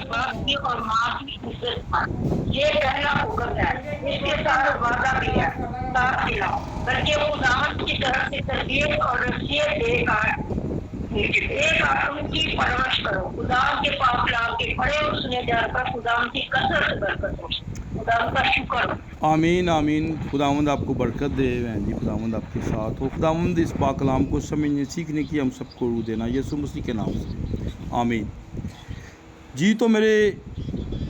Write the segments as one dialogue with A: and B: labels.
A: باپ کی اور ماں کی عزت پر، یہ پہلا حکم ہے، اس کے ساتھ وعدہ بھی ہے، ساتھ کھلاؤ، بلکہ خداوند کی طرف سے تربیت اور نصیحت دے کر ان کی پرورش کرو۔ خداوند کے پاس لا کے پڑھے اور سنے جا کر خداوند کی کثرت سے برکت ہو، خداوند کا شکر ہو۔
B: آمین آمین۔ خداوند آپ کو برکت دے بہن جی، خداوند آپ کے ساتھ ہو۔ خداوند اس پاک کلام کو سمجھنے سیکھنے کی ہم سب کو روح دینا، یسوع مسیح کے نام سے آمین۔ جی تو میرے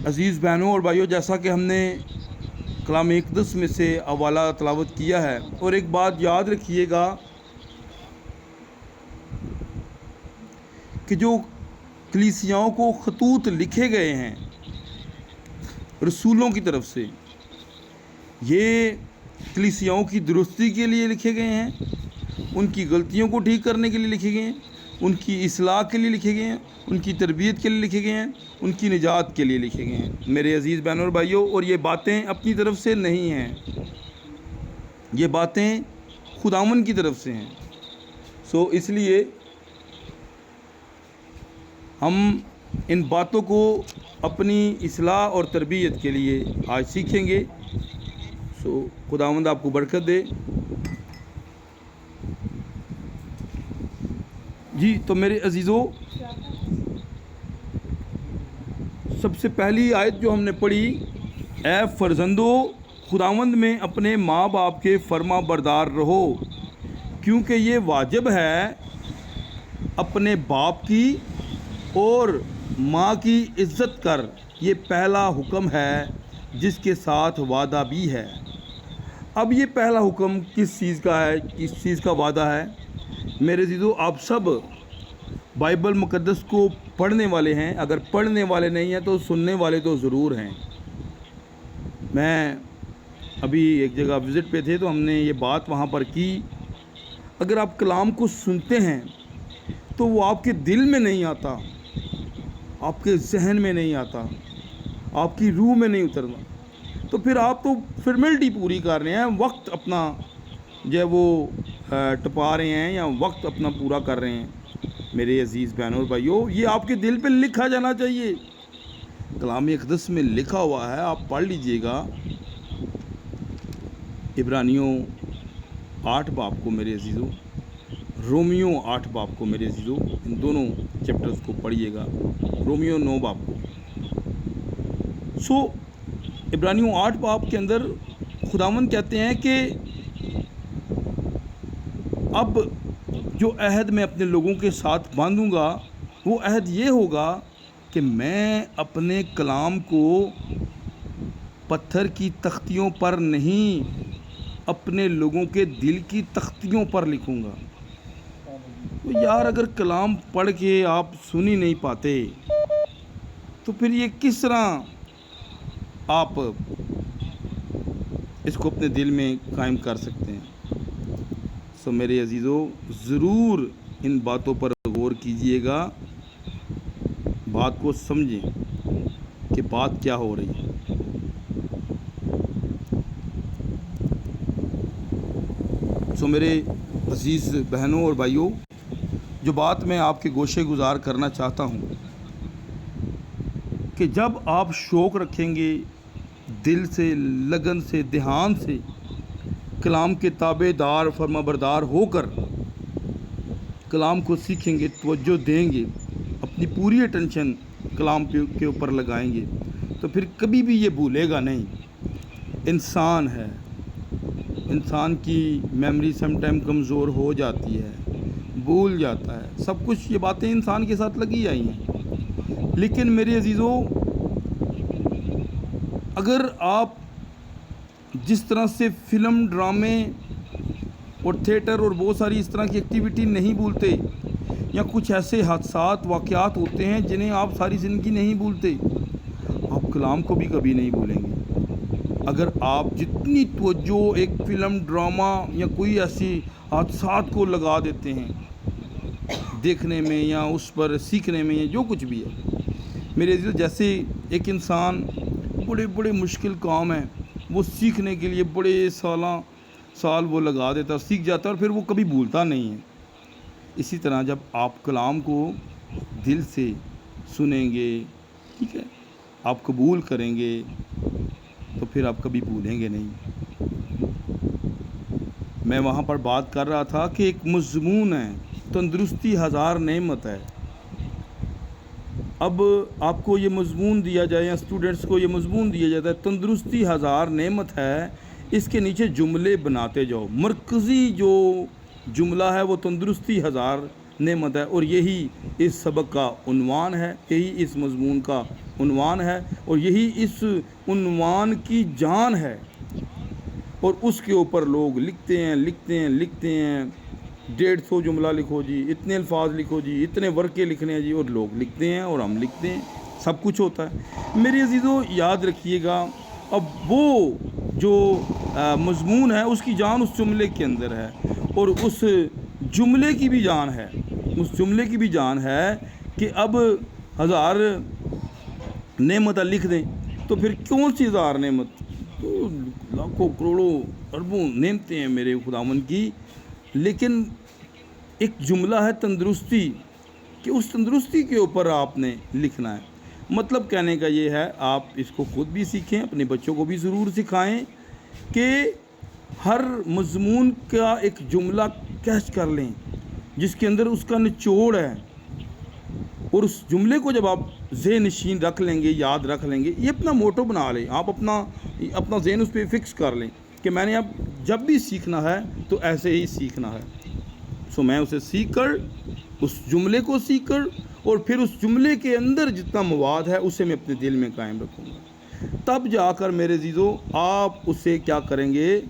B: عزیز بہنوں اور بھائیوں، جیسا کہ ہم نے کلام اقدس میں سے حوالہ تلاوت کیا ہے، اور ایک بات یاد رکھیے گا کہ جو کلیسیاؤں کو خطوط لکھے گئے ہیں رسولوں کی طرف سے، یہ کلیسیاؤں کی درستی کے لیے لکھے گئے ہیں، ان کی غلطیوں کو ٹھیک کرنے کے لیے لکھے گئے ہیں، ان کی اصلاح کے لیے لکھے گئے ہیں، ان کی تربیت کے لیے لکھے گئے ہیں، ان کی نجات کے لیے لکھے گئے ہیں میرے عزیز بہنوں اور بھائیوں۔ اور یہ باتیں اپنی طرف سے نہیں ہیں، یہ باتیں خداوند کی طرف سے ہیں۔ اس لیے ہم ان باتوں کو اپنی اصلاح اور تربیت کے لیے آج سیکھیں گے۔ خداوند آپ کو برکت دے۔ جی تو میرے عزیزوں، سب سے پہلی آیت جو ہم نے پڑھی، اے فرزندو خداوند میں اپنے ماں باپ کے فرما بردار رہو، کیونکہ یہ واجب ہے اپنے باپ کی اور ماں کی عزت کر، یہ پہلا حکم ہے جس کے ساتھ وعدہ بھی ہے۔ اب یہ پہلا حکم کس چیز کا ہے، کس چیز کا وعدہ ہے؟ میرے عزیزو، آپ سب بائبل مقدس کو پڑھنے والے ہیں، اگر پڑھنے والے نہیں ہیں تو سننے والے تو ضرور ہیں۔ میں ابھی ایک جگہ وزٹ پہ تھے تو ہم نے یہ بات وہاں پر کی، اگر آپ کلام کو سنتے ہیں تو وہ آپ کے دل میں نہیں آتا، آپ کے ذہن میں نہیں آتا، آپ کی روح میں نہیں اترنا، تو پھر آپ تو فارمیلٹی پوری کر رہے ہیں، وقت اپنا جو ہے وہ ٹپا رہے ہیں یا وقت اپنا پورا کر رہے ہیں۔ میرے عزیز بہنوں اور بھائیوں، یہ آپ کے دل پہ لکھا جانا چاہیے، کلام اقدس میں لکھا ہوا ہے، آپ پڑھ لیجئے گا۔ عبرانیوں 8 باب کو میرے عزیزوں، رومیوں 8 باب کو میرے عزیزوں، ان دونوں چیپٹرز کو پڑھیے گا، رومیوں 9 باب کو۔ عبرانیوں 8 باب کے اندر خداوند کہتے ہیں کہ اب جو عہد میں اپنے لوگوں کے ساتھ باندھوں گا، وہ عہد یہ ہوگا کہ میں اپنے کلام کو پتھر کی تختیوں پر نہیں، اپنے لوگوں کے دل کی تختیوں پر لکھوں گا۔ تو یار، اگر کلام پڑھ کے آپ سن ہی نہیں پاتے تو پھر یہ کس طرح آپ اس کو اپنے دل میں قائم کر سکتے ہیں؟ میرے عزیزوں، ضرور ان باتوں پر غور کیجئے گا، بات کو سمجھیں کہ بات کیا ہو رہی ہے۔ میرے عزیز بہنوں اور بھائیوں، جو بات میں آپ کے گوشے گزار کرنا چاہتا ہوں کہ جب آپ شوق رکھیں گے، دل سے، لگن سے، دھیان سے کلام کے تابع دار، فرما بردار ہو کر کلام کو سیکھیں گے، توجہ دیں گے، اپنی پوری اٹینشن کلام کے اوپر لگائیں گے، تو پھر کبھی بھی یہ بھولے گا نہیں۔ انسان ہے، انسان کی میموری سم ٹائم کمزور ہو جاتی ہے، بھول جاتا ہے، سب کچھ یہ باتیں انسان کے ساتھ لگی آئی ہیں۔ لیکن میرے عزیزوں، اگر آپ جس طرح سے فلم، ڈرامے اور تھیٹر اور بہت ساری اس طرح کی ایکٹیویٹی نہیں بھولتے، یا کچھ ایسے حادثات، واقعات ہوتے ہیں جنہیں آپ ساری زندگی نہیں بھولتے، آپ کلام کو بھی کبھی نہیں بھولیں گے۔ اگر آپ جتنی توجہ ایک فلم، ڈرامہ یا کوئی ایسی حادثات کو لگا دیتے ہیں دیکھنے میں یا اس پر سیکھنے میں، یا جو کچھ بھی ہے، میرے عزیز، جیسے ایک انسان بڑے بڑے مشکل کام ہیں وہ سیکھنے کے لیے بڑے سال وہ لگا دیتا ہے، سیکھ جاتا ہے اور پھر وہ کبھی بھولتا نہیں ہے۔ اسی طرح جب آپ کلام کو دل سے سنیں گے، ٹھیک ہے، آپ قبول کریں گے تو پھر آپ کبھی بھولیں گے نہیں۔ میں وہاں پر بات کر رہا تھا کہ ایک مضمون ہے، تندرستی ہزار نعمت ہے۔ اب آپ کو یہ مضمون دیا جائے یا اسٹوڈنٹس کو یہ مضمون دیا جاتا ہے تندرستی ہزار نعمت ہے، اس کے نیچے جملے بناتے جاؤ۔ مرکزی جو جملہ ہے وہ تندرستی ہزار نعمت ہے، اور یہی اس سبق کا عنوان ہے، یہی اس مضمون کا عنوان ہے، اور یہی اس عنوان کی جان ہے۔ اور اس کے اوپر لوگ لکھتے ہیں 150 جملہ لکھو جی، اتنے الفاظ لکھو جی، اتنے ورقے لکھنے ہیں جی، اور لوگ لکھتے ہیں اور ہم لکھتے ہیں، سب کچھ ہوتا ہے۔ میرے عزیزو یاد رکھیے گا، اب وہ جو مضمون ہے اس کی جان اس جملے کے اندر ہے، اور اس جملے کی بھی جان ہے، اس جملے کی بھی جان ہے کہ اب ہزار نعمت لکھ دیں تو پھر کون سی ہزار نعمت، تو لاکھوں کروڑوں اربوں نعمتیں ہیں میرے خداوند کی، لیکن ایک جملہ ہے تندرستی، کہ اس تندرستی کے اوپر آپ نے لکھنا ہے۔ مطلب کہنے کا یہ ہے، آپ اس کو خود بھی سیکھیں، اپنے بچوں کو بھی ضرور سکھائیں کہ ہر مضمون کا ایک جملہ کیچ کر لیں جس کے اندر اس کا نچوڑ ہے، اور اس جملے کو جب آپ ذہن نشین رکھ لیں گے، یاد رکھ لیں گے، یہ اپنا موٹو بنا لیں، آپ اپنا ذہن اس پہ فکس کر لیں کہ میں نے اب جب بھی سیکھنا ہے تو ایسے ہی سیکھنا ہے۔ سو میں اسے سیکھ کر، اس جملے کو سیکھ کر، اور پھر اس جملے کے اندر جتنا مواد ہے اسے میں اپنے دل میں قائم رکھوں گا، تب جا کر میرے عزیزو آپ اسے کیا کریں گے،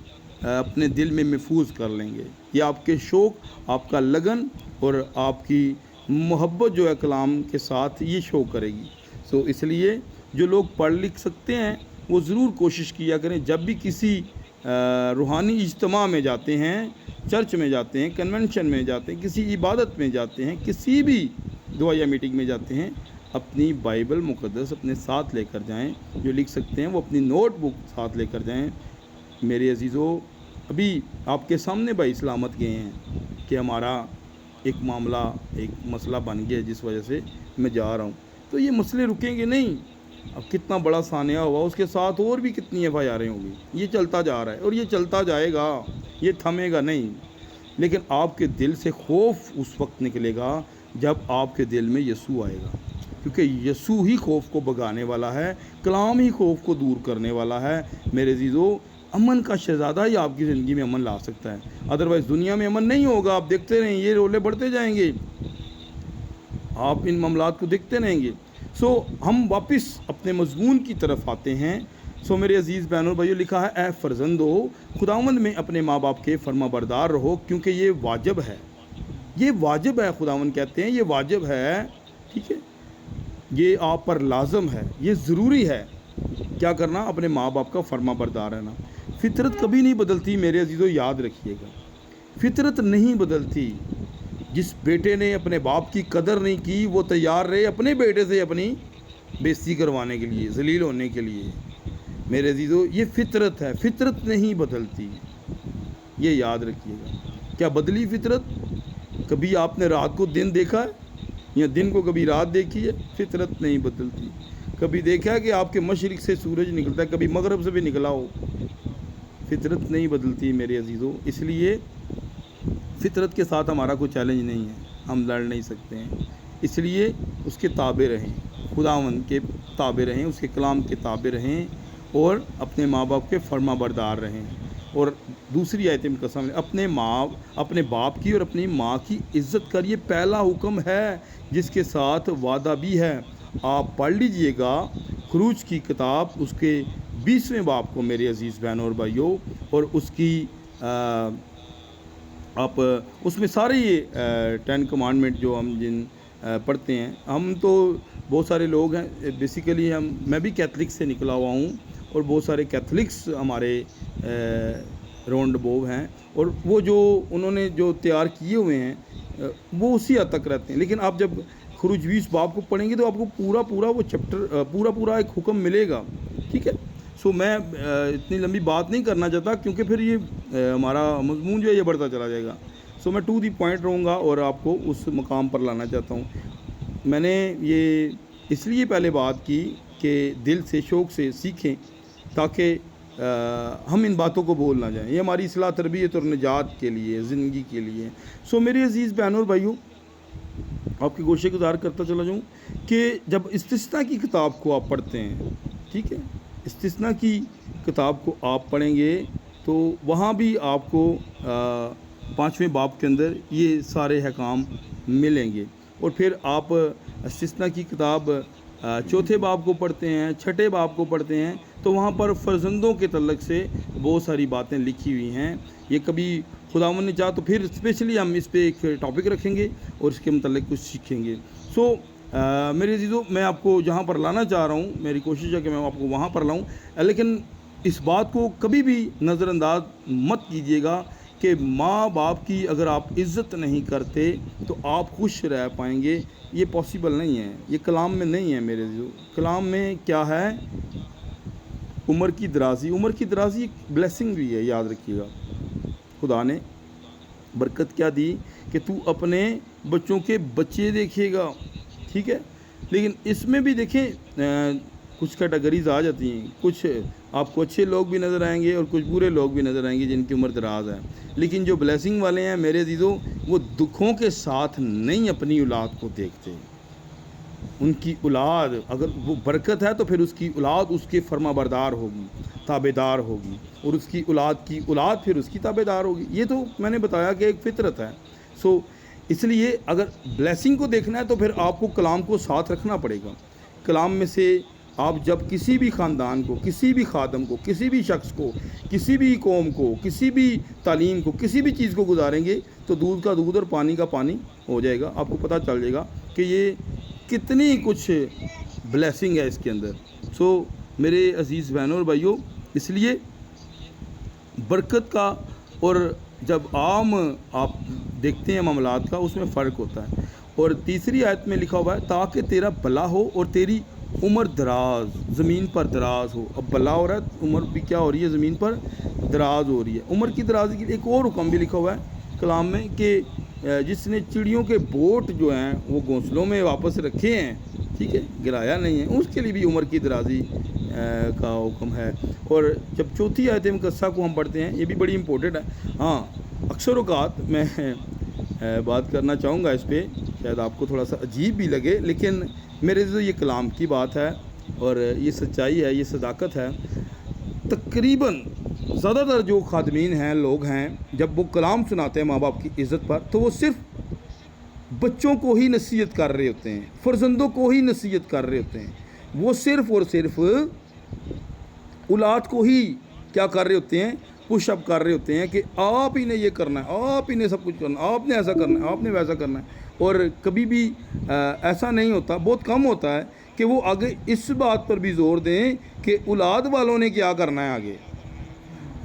B: اپنے دل میں محفوظ کر لیں گے۔ یہ آپ کے شوق، آپ کا لگن اور آپ کی محبت جو ہے کلام کے ساتھ یہ شو کرے گی۔ سو اس لیے جو لوگ پڑھ لکھ سکتے ہیں وہ ضرور کوشش کیا کریں، جب بھی کسی روحانی اجتماع میں جاتے ہیں، چرچ میں جاتے ہیں، کنونشن میں جاتے ہیں، کسی عبادت میں جاتے ہیں، کسی بھی دعائیہ میٹنگ میں جاتے ہیں، اپنی بائبل مقدس اپنے ساتھ لے کر جائیں۔ جو لکھ سکتے ہیں وہ اپنی نوٹ بک ساتھ لے کر جائیں۔ میرے عزیزو ابھی آپ کے سامنے بھائی سلامت گئے ہیں کہ ہمارا ایک معاملہ، ایک مسئلہ بن گیا جس وجہ سے میں جا رہا ہوں، تو یہ مسئلے رکیں گے نہیں۔ اب کتنا بڑا سانحہ ہوا، اس کے ساتھ اور بھی کتنی FIR ہوں گی، یہ چلتا جا رہا ہے اور یہ چلتا جائے گا، یہ تھمے گا نہیں۔ لیکن آپ کے دل سے خوف اس وقت نکلے گا جب آپ کے دل میں یسوع آئے گا، کیونکہ یسوع ہی خوف کو بھگانے والا ہے، کلام ہی خوف کو دور کرنے والا ہے۔ میرے عزیزو امن کا شہزادہ ہی آپ کی زندگی میں امن لا سکتا ہے، ادروائز دنیا میں امن نہیں ہوگا۔ آپ دیکھتے رہیں، یہ رولے بڑھتے جائیں گے، آپ ان معاملات کو دیکھتے رہیں گے۔ سو ہم واپس اپنے مضمون کی طرف آتے ہیں۔ سو میرے عزیز بہنوں بھائیو، لکھا ہے اے فرزندو خداوند میں اپنے ماں باپ کے فرما بردار رہو، کیونکہ یہ واجب ہے۔ یہ واجب ہے، خداوند کہتے ہیں یہ واجب ہے، ٹھیک ہے، یہ آپ پر لازم ہے، یہ ضروری ہے۔ کیا کرنا؟ اپنے ماں باپ کا فرما بردار رہنا۔ فطرت کبھی نہیں بدلتی میرے عزیزو، یاد رکھیے گا، فطرت نہیں بدلتی۔ جس بیٹے نے اپنے باپ کی قدر نہیں کی وہ تیار رہے اپنے بیٹے سے اپنی بےزتی کروانے کے لیے، ذلیل ہونے کے لیے۔ میرے عزیزو یہ فطرت ہے، فطرت نہیں بدلتی، یہ یاد رکھیے گا۔ کیا بدلی فطرت؟ کبھی آپ نے رات کو دن دیکھا ہے یا دن کو کبھی رات دیکھی ہے؟ فطرت نہیں بدلتی۔ کبھی دیکھا ہے کہ آپ کے مشرق سے سورج نکلتا ہے، کبھی مغرب سے بھی نکلا ہو؟ فطرت نہیں بدلتی میرے عزیزو۔ اس لیے فطرت کے ساتھ ہمارا کوئی چیلنج نہیں ہے، ہم لڑ نہیں سکتے ہیں، اس لیے اس کے تابع رہیں، خداوند کے تابع رہیں، اس کے کلام کے تابع رہیں، اور اپنے ماں باپ کے فرما بردار رہیں۔ اور دوسری آیت میں قسم ہے، اپنے باپ کی اور اپنی ماں کی عزت کر، یہ پہلا حکم ہے جس کے ساتھ وعدہ بھی ہے۔ آپ پڑھ لیجئے گا خروج کی کتاب، اس کے 20ویں باب کو میرے عزیز بہنوں اور بھائیوں، اور اس کی آپ اس میں سارے یہ 10 کمانڈمنٹ جو ہم جن پڑھتے ہیں، ہم تو بہت سارے لوگ ہیں بیسیکلی، میں بھی کیتھلک سے نکلا ہوا ہوں، اور بہت سارے کیتھلکس ہمارے راؤنڈ ابو ہیں، اور وہ جو انہوں نے جو تیار کیے ہوئے ہیں وہ اسی حد تک رہتے ہیں۔ لیکن آپ جب خروج 20 باب کو پڑھیں گے تو آپ کو پورا وہ چیپٹر پورا ایک حکم ملے گا، ٹھیک ہے۔ سو میں اتنی لمبی بات نہیں کرنا چاہتا، کیونکہ پھر یہ ہمارا مضمون جو ہے یہ بڑھتا چلا جائے گا۔ سو میں ٹو دی پوائنٹ رہوں گا اور آپ کو اس مقام پر لانا چاہتا ہوں۔ میں نے یہ اس لیے پہلے بات کی کہ دل سے شوق سے سیکھیں تاکہ ہم ان باتوں کو بھول نہ جائیں. یہ ہماری اصلاح تربیت اور نجات کے لیے، زندگی کے لیے. سو میرے عزیز بہنوں اور بھائیوں، آپ کی گوشے گزار کرتا چلا جاؤں کہ جب استثناء کی کتاب کو آپ پڑھتے ہیں، ٹھیک ہے، استثناء کی کتاب کو آپ پڑھیں گے تو وہاں بھی آپ کو 5ویں باب کے اندر یہ سارے احکام ملیں گے. اور پھر آپ استثناء کی کتاب 4 باب کو پڑھتے ہیں، 6 باب کو پڑھتے ہیں تو وہاں پر فرزندوں کے تعلق سے بہت ساری باتیں لکھی ہوئی ہیں. یہ کبھی خداوند نے چاہا تو پھر اسپیشلی ہم اس پہ ایک ٹاپک رکھیں گے اور اس کے متعلق کچھ سیکھیں گے. سو میرے عزیزو، میں آپ کو جہاں پر لانا چاہ رہا ہوں، میری کوشش ہے کہ میں آپ کو وہاں پر لاؤں، لیکن اس بات کو کبھی بھی نظر انداز مت کیجیے گا کہ ماں باپ کی اگر آپ عزت نہیں کرتے تو آپ خوش رہ پائیں گے. یہ پاسبل نہیں ہے، یہ کلام میں نہیں ہے میرے عزیزو. کلام میں کیا ہے؟ عمر کی درازی. عمر کی درازی ایک بلیسنگ بھی ہے، یاد رکھیے گا. خدا نے برکت کیا دی کہ تو اپنے بچوں کے بچے دیکھے گا، ٹھیک ہے. لیکن اس میں بھی دیکھیں کچھ کیٹیگریز آ جاتی ہیں. کچھ آپ کو اچھے لوگ بھی نظر آئیں گے اور کچھ برے لوگ بھی نظر آئیں گے جن کی عمر دراز ہے. لیکن جو بلیسنگ والے ہیں میرے عزیزوں، وہ دکھوں کے ساتھ نہیں اپنی اولاد کو دیکھتے. ان کی اولاد اگر وہ برکت ہے تو پھر اس کی اولاد اس کے فرما بردار ہوگی، تابع دار ہوگی، اور اس کی اولاد پھر اس کی تابع دار ہوگی. یہ تو میں نے بتایا کہ ایک فطرت ہے. سو اس لیے اگر بلیسنگ کو دیکھنا ہے تو پھر آپ کو کلام کو ساتھ رکھنا پڑے گا. کلام میں سے آپ جب کسی بھی خاندان کو، کسی بھی خادم کو، کسی بھی شخص کو، کسی بھی قوم کو، کسی بھی تعلیم کو، کسی بھی چیز کو گزاریں گے تو دودھ کا دودھ اور پانی کا پانی ہو جائے گا. آپ کو پتہ چل جائے گا کہ یہ کتنی کچھ بلیسنگ ہے اس کے اندر. سو میرے عزیز بہنوں اور بھائیوں، اس لیے برکت کا اور جب عام آپ دیکھتے ہیں معاملات کا، اس میں فرق ہوتا ہے. اور تیسری آیت میں لکھا ہوا ہے تاکہ تیرا بھلا ہو اور تیری عمر دراز، زمین پر دراز ہو. اب بھلا ہو رہا ہے، عمر بھی کیا ہو رہی ہے؟ زمین پر دراز ہو رہی ہے. عمر کی درازی کے لیے ایک اور حکم بھی لکھا ہوا ہے کلام میں کہ جس نے چڑیوں کے بوٹ جو ہیں وہ گھونسلوں میں واپس رکھے ہیں، ٹھیک ہے، گرایا نہیں ہے، اس کے لیے بھی عمر کی درازی کا حکم ہے. اور جب 4 آیت مقدسہ کو ہم پڑھتے ہیں، یہ بھی بڑی امپورٹنٹ ہے. ہاں، اکثر اوقات میں بات کرنا چاہوں گا اس پہ، شاید آپ کو تھوڑا سا عجیب بھی لگے، لیکن میرے سے یہ کلام کی بات ہے اور یہ سچائی ہے، یہ صداقت ہے. تقریباً زیادہ تر جو خادمین ہیں، لوگ ہیں، جب وہ کلام سناتے ہیں ماں باپ کی عزت پر تو وہ صرف بچوں کو ہی نصیحت کر رہے ہوتے ہیں، فرزندوں کو ہی نصیحت کر رہے ہوتے ہیں. وہ صرف اور صرف اولاد کو ہی کیا کر رہے ہوتے ہیں؟ پش اپ کر رہے ہوتے ہیں کہ آپ ہی نے یہ کرنا ہے، آپ ہی نے سب کچھ کرنا ہے، آپ نے ایسا کرنا ہے، آپ نے ویسا کرنا ہے. اور کبھی بھی ایسا نہیں ہوتا، بہت کم ہوتا ہے کہ وہ آگے اس بات پر بھی زور دیں کہ اولاد والوں نے کیا کرنا ہے. آگے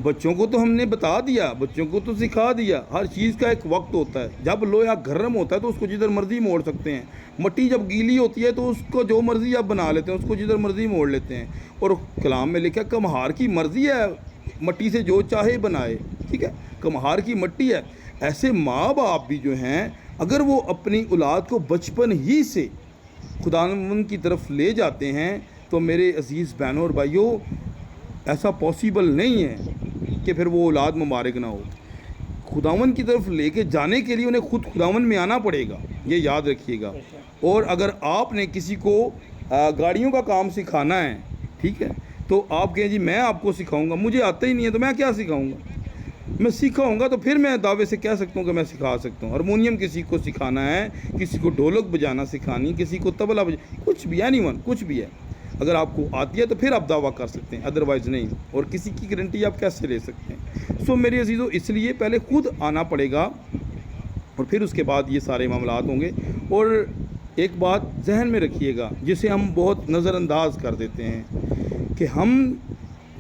B: بچوں کو تو ہم نے بتا دیا، بچوں کو تو سکھا دیا. ہر چیز کا ایک وقت ہوتا ہے. جب لوہا گرم ہوتا ہے تو اس کو جدھر مرضی موڑ سکتے ہیں. مٹی جب گیلی ہوتی ہے تو اس کو جو مرضی آپ بنا لیتے ہیں، اس کو جدھر مرضی موڑ لیتے ہیں. اور کلام میں لکھا کمہار کی مرضی ہے مٹی سے جو چاہے بنائے، ٹھیک ہے، کمہار کی مٹی ہے. ایسے ماں باپ بھی جو ہیں، اگر وہ اپنی اولاد کو بچپن ہی سے خداوند کی طرف لے جاتے ہیں تو میرے عزیز بہنوں اور بھائیوں، ایسا پاسبل نہیں ہے کہ پھر وہ اولاد مبارک نہ ہو. خداوند کی طرف لے کے جانے کے لیے انہیں خود خداوند میں آنا پڑے گا، یہ یاد رکھیے گا. اور اگر آپ نے کسی کو گاڑیوں کا کام سکھانا ہے، ٹھیک ہے، تو آپ کہیں جی میں آپ کو سکھاؤں گا، مجھے آتا ہی نہیں ہے تو میں کیا سکھاؤں گا. میں سکھاؤں گا تو پھر میں دعوے سے کہہ سکتا ہوں کہ میں سکھا سکتا ہوں. ہارمونیم کسی کو سکھانا ہے، کسی کو ڈھولک بجانا سکھانی، کسی کو طبلہ کچھ بھی، اینی ون، کچھ بھی ہے. اگر آپ کو آتی ہے تو پھر آپ دعویٰ کر سکتے ہیں، ادروائز نہیں. اور کسی کی گارنٹی آپ کیسے لے سکتے ہیں؟ سو میرے عزیزو، اس لیے پہلے خود آنا پڑے گا اور پھر اس کے بعد یہ سارے معاملات ہوں گے. اور ایک بات ذہن میں رکھیے گا جسے ہم بہت نظر انداز کر دیتے ہیں کہ ہم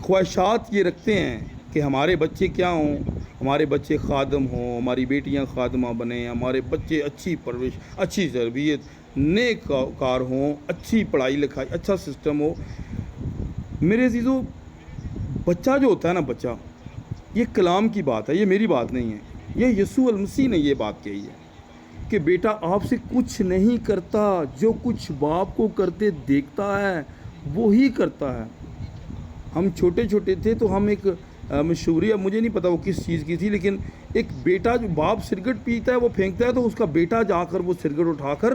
B: خواہشات یہ رکھتے ہیں کہ ہمارے بچے کیا ہوں، ہمارے بچے خادم ہوں، ہماری بیٹیاں خادمہ بنیں، ہمارے بچے اچھی پرورش، اچھی تربیت، نیک کار ہوں، اچھی پڑھائی لکھائی، اچھا سسٹم ہو. میرے عزیزو، بچہ جو ہوتا ہے نا، بچہ، یہ کلام کی بات ہے، یہ میری بات نہیں ہے. یہ یسوع المسیح نے یہ بات کہی ہے کہ بیٹا آپ سے کچھ نہیں کرتا، جو کچھ باپ کو کرتے دیکھتا ہے وہی کرتا ہے۔ ہم چھوٹے چھوٹے تھے تو ہم ایک مشہوری، اب مجھے نہیں پتا وہ کس چیز کی تھی، لیکن ایک بیٹا جو باپ سگریٹ پیتا ہے وہ پھینکتا ہے تو اس کا بیٹا جا کر وہ سگریٹ اٹھا کر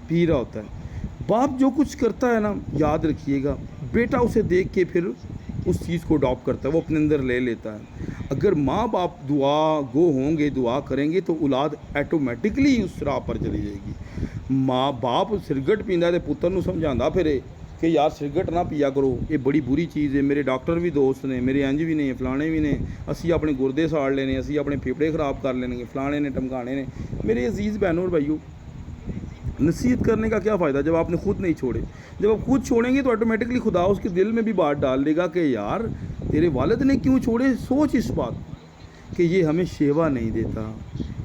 B: پی رہا ہوتا ہے۔ باپ جو کچھ کرتا ہے نا، یاد رکھیے گا، بیٹا اسے دیکھ کے پھر اس چیز کو اڈاپٹ کرتا ہے، وہ اپنے اندر لے لیتا ہے۔ اگر ماں باپ دعا گو ہوں گے، دعا کریں گے تو اولاد ایٹومیٹکلی اس راہ پر چلی جائے گی۔ ماں باپ سگریٹ پیندا ہے تے پتر نوں سمجھاندا پھرے کہ یار سگریٹ نہ پیا کرو، یہ بڑی بری چیز ہے، میرے ڈاکٹر بھی دوست نے، میرے انج بھی نے، فلانے بھی نے، اسی اپنے گردے ساڑ لینے، اسی اپنے پھیپھڑے خراب کر لینے، فلانے نے ٹمکانے نے۔ میرے عزیز بہنوں اور بھائیوں، نصیحت کرنے کا کیا فائدہ جب آپ نے خود نہیں چھوڑے؟ جب آپ خود چھوڑیں گے تو آٹومیٹکلی خدا اس کے دل میں بھی بات ڈال دے گا کہ یار تیرے والد نے کیوں چھوڑے۔ سوچ اس بات کہ یہ ہمیں شیوا نہیں دیتا،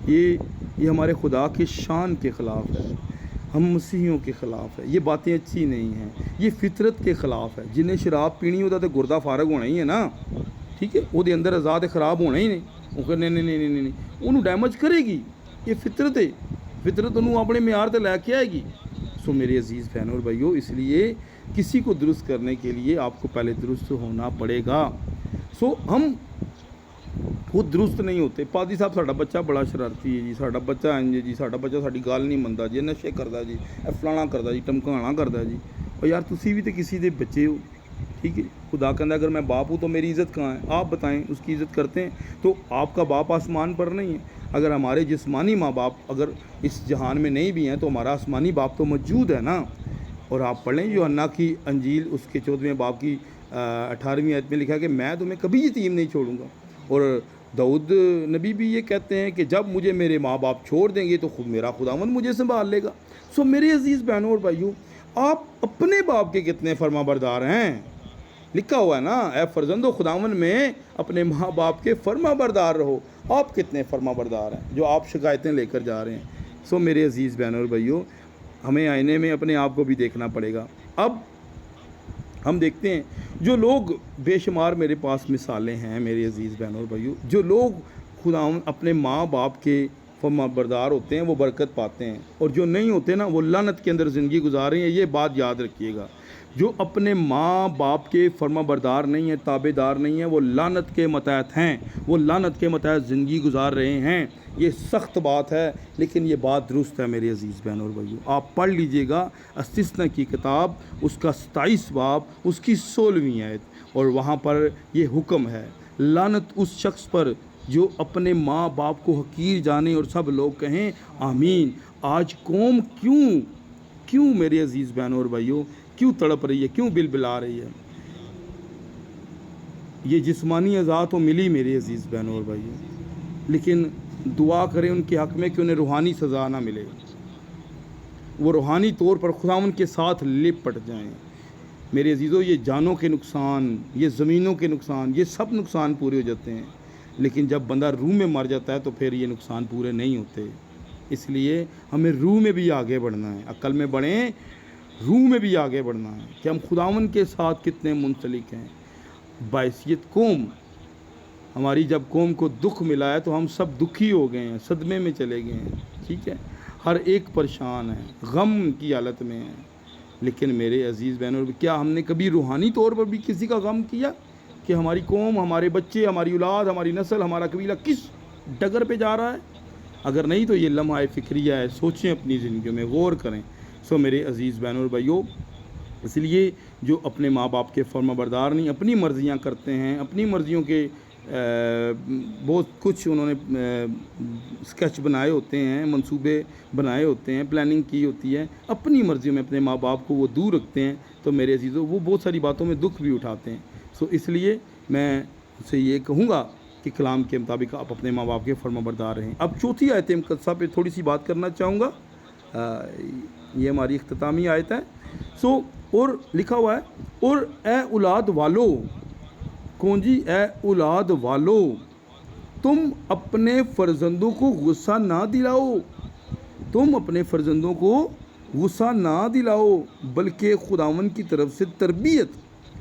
B: یہ ہمارے خدا کے شان کے خلاف ہے، ہم مسیحیوں کے خلاف ہے، یہ باتیں اچھی نہیں ہیں، یہ فطرت کے خلاف ہے۔ جنہیں شراب پینی ہوتا تو گردہ فارغ ہونا ہی ہے نا، ٹھیک ہے، وہ دے اندر آزاد خراب ہونا ہی نہیں، وہ کہ نہیں انہوں ڈیمیج کرے گی، یہ فطرت ہے، فطرت انہوں اپنے معیار تے لے کے آئے گی۔ سو میرے عزیز بہنوں اور بھائیوں، اس لیے کسی کو درست کرنے کے لیے آپ کو پہلے درست ہونا پڑے گا۔ سو ہم خود درست نہیں ہوتے۔ پادری صاحب ساڈا بچہ بڑا شرارتی ہے جی، ساڈا بچہ انج جی، ساڈا بچہ ساڈی گل نہیں منتا جی، نشے کردا جی، فلانا کردا جی، ٹمکانا کردا جی۔ اور یار تسی بھی تو کسی دے بچے ہو، ٹھیک ہے، خدا کہندا اگر میں باپ ہوں تو میری عزت کہاں ہے؟ آپ بتائیں، اس کی عزت کرتے ہیں؟ تو آپ کا باپ آسمان پر نہیں ہے؟ اگر ہمارے جسمانی ماں باپ اگر اس جہان میں نہیں بھی ہیں تو ہمارا آسمانی باپ تو موجود ہے نا۔ اور آپ پڑھ لیں یوحنا کی انجیل، اس کے 14ویں باب کی 18ویں آیت میں لکھا کہ میں تمہیں کبھی یتیم نہیں چھوڑوں گا۔ اور داؤد نبی بھی یہ کہتے ہیں کہ جب مجھے میرے ماں باپ چھوڑ دیں گے تو خود میرا خداوند مجھے سنبھال لے گا۔ سو میرے عزیز بہنوں اور بھائیوں، آپ اپنے باپ کے کتنے فرما بردار ہیں؟ لکھا ہوا ہے نا، اے فرزندو خداوند میں اپنے ماں باپ کے فرما بردار رہو۔ آپ کتنے فرما بردار ہیں جو آپ شکایتیں لے کر جا رہے ہیں؟ سو میرے عزیز بہنوں اور بھائیوں، ہمیں آئینے میں اپنے آپ کو بھی دیکھنا پڑے گا۔ اب ہم دیکھتے ہیں جو لوگ، بے شمار میرے پاس مثالیں ہیں میرے عزیز بہنوں اور بھائیوں، جو لوگ خداوند اپنے ماں باپ کے فرما بردار ہوتے ہیں وہ برکت پاتے ہیں، اور جو نہیں ہوتے نا وہ لعنت کے اندر زندگی گزار رہے ہیں۔ یہ بات یاد رکھیے گا، جو اپنے ماں باپ کے فرما بردار نہیں ہیں، تابع دار نہیں ہیں، وہ لعنت کے متحد ہیں، وہ لعنت کے متحد زندگی گزار رہے ہیں۔ یہ سخت بات ہے لیکن یہ بات درست ہے میرے عزیز بہنوں اور بھائیوں۔ آپ پڑھ لیجئے گا استثنا کی کتاب، اس کا 27 باب، اس کی 16ویں آیت، اور وہاں پر یہ حکم ہے، لعنت اس شخص پر جو اپنے ماں باپ کو حقیر جانے، اور سب لوگ کہیں آمین۔ آج قوم کیوں میرے عزیز بہنوں اور بھائیوں کیوں تڑپ رہی ہے، کیوں بلبلا رہی ہے؟ یہ جسمانی اعضاء تو ملی میرے عزیز بہنوں اور بھائیوں، لیکن دعا کریں ان کے حق میں کہ انہیں روحانی سزا نہ ملے، وہ روحانی طور پر خداوند کے ساتھ لپٹ جائیں۔ میرے عزیزوں، یہ جانوں کے نقصان، یہ زمینوں کے نقصان، یہ سب نقصان پورے ہو جاتے ہیں، لیکن جب بندہ روح میں مر جاتا ہے تو پھر یہ نقصان پورے نہیں ہوتے۔ اس لیے ہمیں روح میں بھی آگے بڑھنا ہے، عقل میں بڑھیں، روح میں بھی آگے بڑھنا ہے کہ ہم خداوند کے ساتھ کتنے منسلک ہیں۔ بحیثیت قوم، ہماری جب قوم کو دکھ ملا ہے تو ہم سب دکھی ہو گئے ہیں، صدمے میں چلے گئے ہیں، ٹھیک ہے، ہر ایک پریشان ہے، غم کی حالت میں ہے۔ لیکن میرے عزیز بہنوں، کیا ہم نے کبھی روحانی طور پر بھی کسی کا غم کیا کہ ہماری قوم، ہمارے بچے، ہماری اولاد، ہماری نسل، ہمارا قبیلہ کس ڈگر پہ جا رہا ہے؟ اگر نہیں تو یہ لمحہ فکریہ ہے، سوچیں اپنی زندگیوں میں، غور کریں۔ سو میرے عزیز بہنوں اور بھائیوں، اس لیے جو اپنے ماں باپ کے فرما بردار نہیں، اپنی مرضیاں کرتے ہیں، اپنی مرضیوں کے بہت کچھ انہوں نے اسکیچ بنائے ہوتے ہیں، منصوبے بنائے ہوتے ہیں، پلاننگ کی ہوتی ہے، اپنی مرضیوں میں اپنے ماں باپ کو وہ دور رکھتے ہیں، تو میرے عزیزوں وہ بہت ساری باتوں میں دکھ بھی اٹھاتے ہیں۔ سو اس لیے میں ان سے یہ کہوں گا کہ کلام کے مطابق آپ اپنے ماں باپ کے فرما بردار رہیں۔ اب چوتھی آیت مقدسہ پہ تھوڑی سی بات کرنا چاہوں گا، یہ ہماری اختتامی آیت ہے۔ سو اور لکھا ہوا ہے، اور اے اولاد والو، کون جی؟ اے اولاد والو، تم اپنے فرزندوں کو غصہ نہ دلاؤ، تم اپنے فرزندوں کو غصہ نہ دلاؤ، بلکہ خداوند کی طرف سے تربیت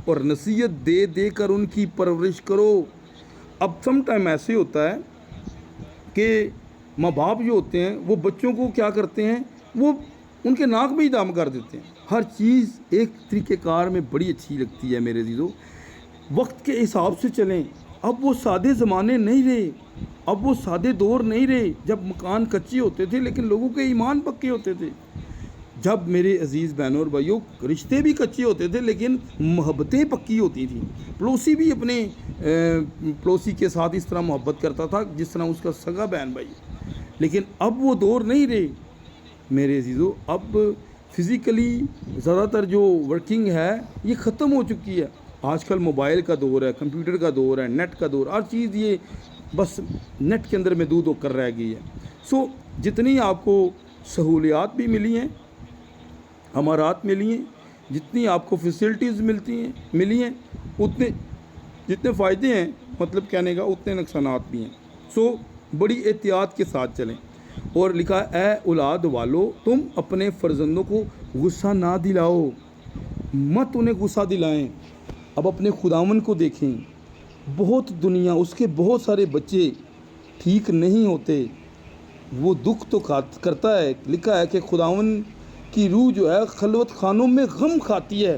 B: اور نصیحت دے دے کر ان کی پرورش کرو۔ اب سم ٹائم ایسے ہوتا ہے کہ ماں باپ جو ہوتے ہیں وہ بچوں کو کیا کرتے ہیں، وہ ان کے ناک میں ہی دام کر دیتے ہیں. ہر چیز ایک طریقہ کار میں بڑی اچھی لگتی ہے میرے عزیزو. وقت کے حساب سے چلیں. اب وہ سادے زمانے نہیں رہے، اب وہ سادے دور نہیں رہے جب مکان کچے ہوتے تھے لیکن لوگوں کے ایمان پکے ہوتے تھے. جب میرے عزیز بہنوں اور بھائیوں رشتے بھی کچے ہوتے تھے لیکن محبتیں پکی ہوتی تھیں. پڑوسی بھی اپنے پڑوسی کے ساتھ اس طرح محبت کرتا تھا جس طرح اس کا سگا بہن بھائی. لیکن اب وہ دور نہیں رہے میرے عزیزو. اب فزیکلی زیادہ تر جو ورکنگ ہے یہ ختم ہو چکی ہے. آج کل موبائل کا دور ہے، کمپیوٹر کا دور ہے، نیٹ کا دور، ہر چیز یہ بس نیٹ کے اندر محدود ہو کر رہ گئی ہے. سو جتنی آپ کو سہولیات بھی ملی ہیں، ہمارات ملی ہیں، جتنی آپ کو فیسلٹیز ملی ہیں، جتنے فائدے ہیں مطلب کہنے کا اتنے نقصانات بھی ہیں. سو بڑی احتیاط کے ساتھ چلیں. اور لکھا اے اولاد والو تم اپنے فرزندوں کو غصہ نہ دلاؤ، مت انہیں غصہ دلائیں. اب اپنے خداوند کو دیکھیں، بہت دنیا اس کے بہت سارے بچے ٹھیک نہیں ہوتے، وہ دکھ تو کرتا ہے. لکھا ہے کہ خداوند کی روح جو ہے خلوت خانوں میں غم کھاتی ہے.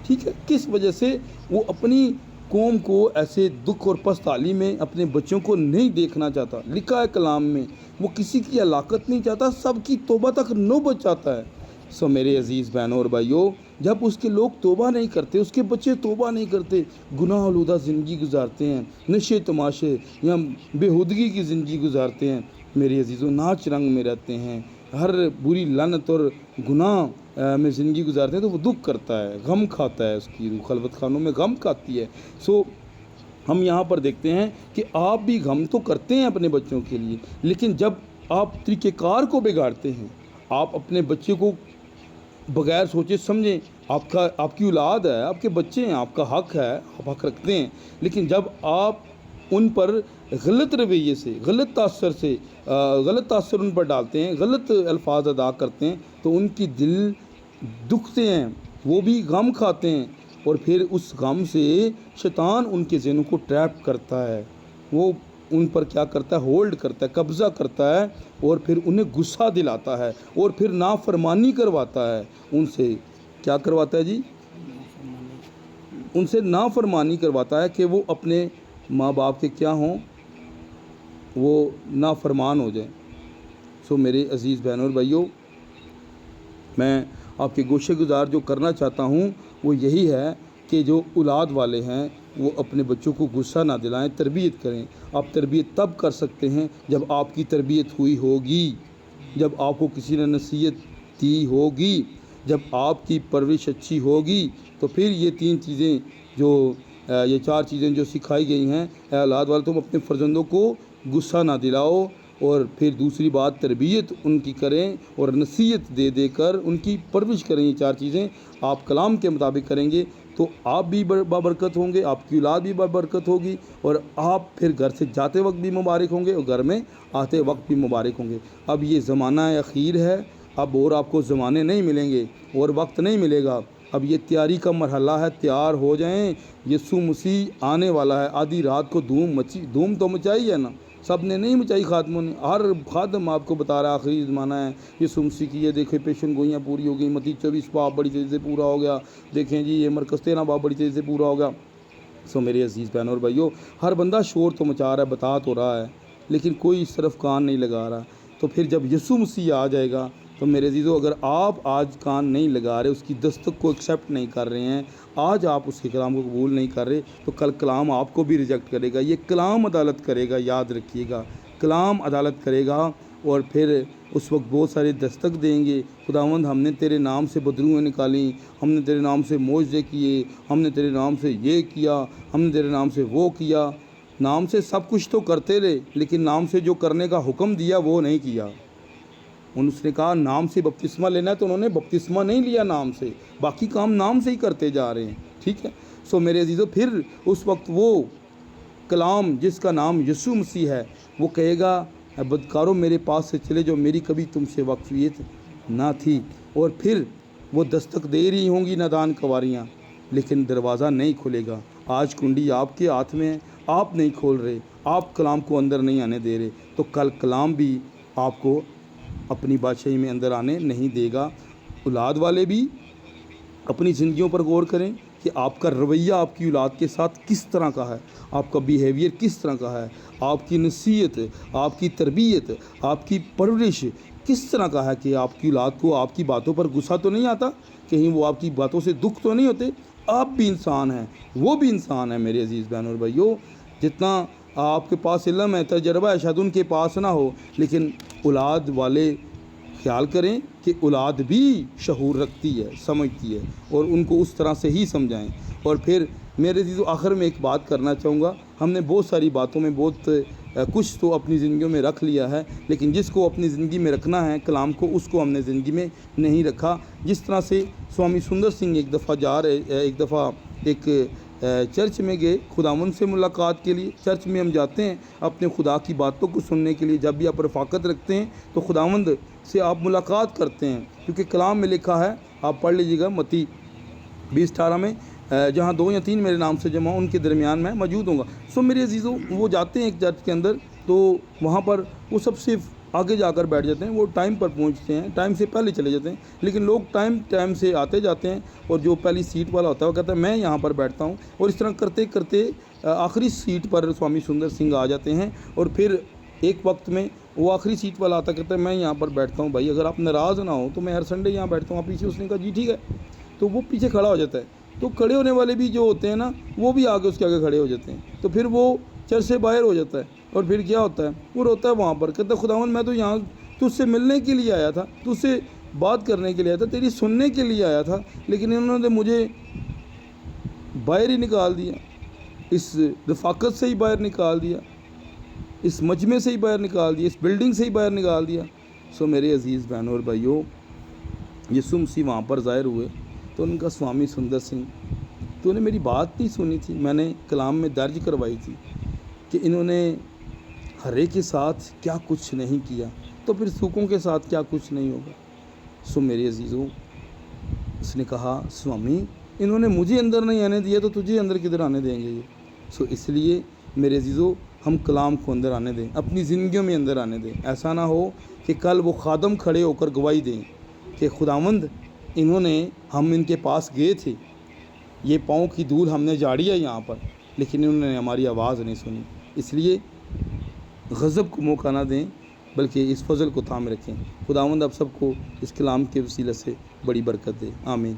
B: ٹھیک ہے، کس وجہ سے؟ وہ اپنی قوم کو ایسے دکھ اور پست حالی میں اپنے بچوں کو نہیں دیکھنا چاہتا. لکھا ہے کلام میں وہ کسی کی ہلاکت نہیں چاہتا، سب کی توبہ تک نوبت چاہتا ہے. سو میرے عزیز بہنوں اور بھائیوں، جب اس کے لوگ توبہ نہیں کرتے، اس کے بچے توبہ نہیں کرتے، گناہ آلودہ زندگی گزارتے ہیں، نشے تماشے یا بےہودگی کی زندگی گزارتے ہیں میرے عزیزوں، ناچ رنگ میں رہتے ہیں، ہر بری لعنت اور گناہ میں زندگی گزارتے ہیں، تو وہ دکھ کرتا ہے، غم کھاتا ہے. اس کی روح خلوت خانوں میں غم کھاتی ہے. سو ہم یہاں پر دیکھتے ہیں کہ آپ بھی غم تو کرتے ہیں اپنے بچوں کے لیے، لیکن جب آپ طریقہ کار کو بگاڑتے ہیں، آپ اپنے بچے کو بغیر سوچے سمجھیں، آپ کی اولاد ہے، آپ کے بچے ہیں، آپ کا حق ہے، آپ حق رکھتے ہیں، لیکن جب آپ ان پر غلط رویے سے، غلط تاثر ان پر ڈالتے ہیں، غلط الفاظ ادا کرتے ہیں، تو ان کی دل دکھتے ہیں، وہ بھی غم کھاتے ہیں. اور پھر اس غم سے شیطان ان کے ذہنوں کو ٹریپ کرتا ہے، وہ ان پر کیا کرتا ہے؟ ہولڈ کرتا ہے، قبضہ کرتا ہے، اور پھر انہیں غصہ دلاتا ہے، اور پھر نافرمانی کرواتا ہے. ان سے کیا کرواتا ہے جی؟ ان سے نافرمانی کرواتا ہے کہ وہ اپنے ماں باپ کے کیا ہوں؟ وہ نافرمان ہو جائیں. سو میرے عزیز بہنوں اور بھائیوں، میں آپ کے گوشے گزار جو کرنا چاہتا ہوں وہ یہی ہے کہ جو اولاد والے ہیں وہ اپنے بچوں کو غصہ نہ دلائیں، تربیت کریں. آپ تربیت تب کر سکتے ہیں جب آپ کی تربیت ہوئی ہوگی، جب آپ کو کسی نے نصیحت دی ہوگی، جب آپ کی پرورش اچھی ہوگی، تو پھر یہ یہ چار چیزیں جو سکھائی گئی ہیں، اے اولاد والے تم اپنے فرزندوں کو غصہ نہ دلاؤ، اور پھر دوسری بات تربیت ان کی کریں اور نصیحت دے دے کر ان کی پرورش کریں. یہ چار چیزیں آپ کلام کے مطابق کریں گے تو آپ بھی بابرکت ہوں گے، آپ کی اولاد بھی بابرکت ہوگی، اور آپ پھر گھر سے جاتے وقت بھی مبارک ہوں گے اور گھر میں آتے وقت بھی مبارک ہوں گے. اب یہ زمانہ اخیر ہے، اب اور آپ کو زمانے نہیں ملیں گے اور وقت نہیں ملے گا. اب یہ تیاری کا مرحلہ ہے، تیار ہو جائیں، یسوع مسیح آنے والا ہے. آدھی رات کو دھوم تو مچائی ہے نا، سب نے نہیں مچائی، خاتموں نے. ہر خادم آپ کو بتا رہا ہے آخری زمانہ ہے، یسوع مسیح کی. یہ دیکھیں پیشن گوئیاں پوری ہو گئیں، متی 24 باب بڑی تیزی سے پورا ہو گیا. دیکھیں جی یہ مرکز 13 باب بڑی تیزی سے پورا ہو گیا. سو میرے عزیز بہنوں اور بھائیوں، ہر بندہ شور تو مچا رہا ہے، بتا تو رہا ہے، لیکن کوئی اس طرف کان نہیں لگا رہا. تو پھر جب یسوع مسیح آ جائے گا تو میرے عزیزوں، اگر آپ آج کان نہیں لگا رہے، اس کی دستک کو ایکسیپٹ نہیں کر رہے ہیں، آج آپ اس کے کلام کو قبول نہیں کر رہے، تو کل کلام آپ کو بھی ریجیکٹ کرے گا. یہ کلام عدالت کرے گا، یاد رکھیے گا، کلام عدالت کرے گا. اور پھر اس وقت بہت سارے دستک دیں گے، خداوند ہم نے تیرے نام سے بدروہیں نکالیں، ہم نے تیرے نام سے معجزے کیے، ہم نے تیرے نام سے یہ کیا، ہم نے تیرے نام سے وہ کیا. نام سے سب کچھ تو کرتے رہے، لیکن نام سے جو کرنے کا حکم دیا وہ نہیں کیا. اس نے کہا نام سے بپتسمہ لینا ہے، تو انہوں نے بپتسمہ نہیں لیا نام سے، باقی کام نام سے ہی کرتے جا رہے ہیں. ٹھیک ہے. سو میرے عزیزو، پھر اس وقت وہ کلام جس کا نام یسوع مسیح ہے، وہ کہے گا اے بدکاروں میرے پاس سے چلے جو میری کبھی تم سے واقفیت نہ تھی. اور پھر وہ دستک دے رہی ہوں گی نادان کنواریاں، لیکن دروازہ نہیں کھلے گا. آج کنڈی آپ کے ہاتھ میں ہے، آپ نہیں کھول رہے, آپ کلام کو اندر نہیں آنے دے رہے, تو کل کلام بھی آپ کو اپنی بادشاہی میں اندر آنے نہیں دے گا. اولاد والے بھی اپنی زندگیوں پر غور کریں کہ آپ کا رویہ آپ کی اولاد کے ساتھ کس طرح کا ہے, آپ کا بیہیویئر کس طرح کا ہے, آپ کی نصیحت, آپ کی تربیت, آپ کی پرورش کس طرح کا ہے کہ آپ کی اولاد کو آپ کی باتوں پر غصہ تو نہیں آتا, کہیں وہ آپ کی باتوں سے دکھ تو نہیں ہوتے. آپ بھی انسان ہیں, وہ بھی انسان ہیں میرے عزیز بہن اور بھائیو. جتنا آپ کے پاس علم ہے, تجربہ ہے, شاید ان کے پاس نہ ہو, لیکن اولاد والے خیال کریں کہ اولاد بھی شعور رکھتی ہے, سمجھتی ہے, اور ان کو اس طرح سے ہی سمجھائیں. اور پھر میرے عزیزو آخر میں ایک بات کرنا چاہوں گا, ہم نے بہت ساری باتوں میں بہت کچھ تو اپنی زندگیوں میں رکھ لیا ہے, لیکن جس کو اپنی زندگی میں رکھنا ہے کلام کو, اس کو ہم نے زندگی میں نہیں رکھا. جس طرح سے سوامی سندر سنگھ ایک دفعہ ایک چرچ میں گئے خداوند سے ملاقات کے لیے. چرچ میں ہم جاتے ہیں اپنے خدا کی باتوں کو سننے کے لیے, جب بھی آپ رفاقت رکھتے ہیں تو خداوند سے آپ ملاقات کرتے ہیں, کیونکہ کلام میں لکھا ہے, آپ پڑھ لیجیے گا متی 20:18 میں, جہاں 2 یا 3 میرے نام سے جمع ان کے درمیان میں موجود ہوں گا. سو میرے عزیزوں, وہ جاتے ہیں ایک چرچ کے اندر, تو وہاں پر وہ سب صرف آگے جا کر بیٹھ جاتے ہیں, وہ ٹائم پر پہنچتے ہیں, ٹائم سے پہلے چلے جاتے ہیں. لیکن لوگ ٹائم سے آتے جاتے ہیں, اور جو پہلی سیٹ والا ہوتا ہے وہ کہتا ہے میں یہاں پر بیٹھتا ہوں, اور اس طرح کرتے کرتے آخری سیٹ پر سوامی سندر سنگھ آ جاتے ہیں. اور پھر ایک وقت میں وہ آخری سیٹ والا آتا کہتا ہے میں یہاں پر بیٹھتا ہوں بھائی, اگر آپ ناراض نہ ہو تو میں ہر سنڈے یہاں بیٹھتا ہوں, آپ پیچھے. اس نے کہا جی ٹھیک ہے, تو وہ پیچھے کھڑا ہو جاتا ہے. تو کھڑے ہونے والے بھی جو ہوتے ہیں نا, وہ بھی آگے اس کے آگے کھڑے ہو جاتے ہیں. تو پھر وہ چرچ سے باہر ہو جاتا ہے, اور پھر کیا ہوتا ہے, وہ روتا ہے وہاں پر, کہتا ہے خداوند میں تو یہاں تجھ سے ملنے کے لیے آیا تھا, تجھ سے بات کرنے کے لیے آیا تھا, تیری سننے کے لیے آیا تھا, لیکن انہوں نے مجھے باہر ہی نکال دیا, اس رفاقت سے ہی باہر نکال دیا, اس مجمع سے ہی باہر نکال دیا, اس بلڈنگ سے ہی باہر نکال دیا. سو میرے عزیز بہنوں اور بھائیوں, یسوع مسیح وہاں پر ظاہر ہوئے, تو ان کا سوامی سندر سنگھ, تو انہیں میری بات نہیں سنی تھی, میں نے کلام میں درج کروائی تھی کہ انہوں نے ہرے کے ساتھ کیا کچھ نہیں کیا, تو پھر سوکھوں کے ساتھ کیا کچھ نہیں ہوگا. سو میرے عزیزوں, اس نے کہا سوامی انہوں نے مجھے اندر نہیں آنے دیا, تو تجھے اندر کدھر آنے دیں گے یہ. سو اس لیے میرے عزیزوں, ہم کلام کو اندر آنے دیں, اپنی زندگیوں میں اندر آنے دیں. ایسا نہ ہو کہ کل وہ خادم کھڑے ہو کر گواہی دیں کہ خداوند انہوں نے, ہم ان کے پاس گئے تھے, یہ پاؤں کی دھول ہم نے جھاڑی ہے یہاں پر, لیکن انہوں نے ہماری آواز نہیں سنی. اس لیے غضب کو موقع نہ دیں, بلکہ اس فضل کو تھامے رکھیں. خداوند آپ سب کو اس کلام کے وسیلے سے بڑی برکت دے. آمین.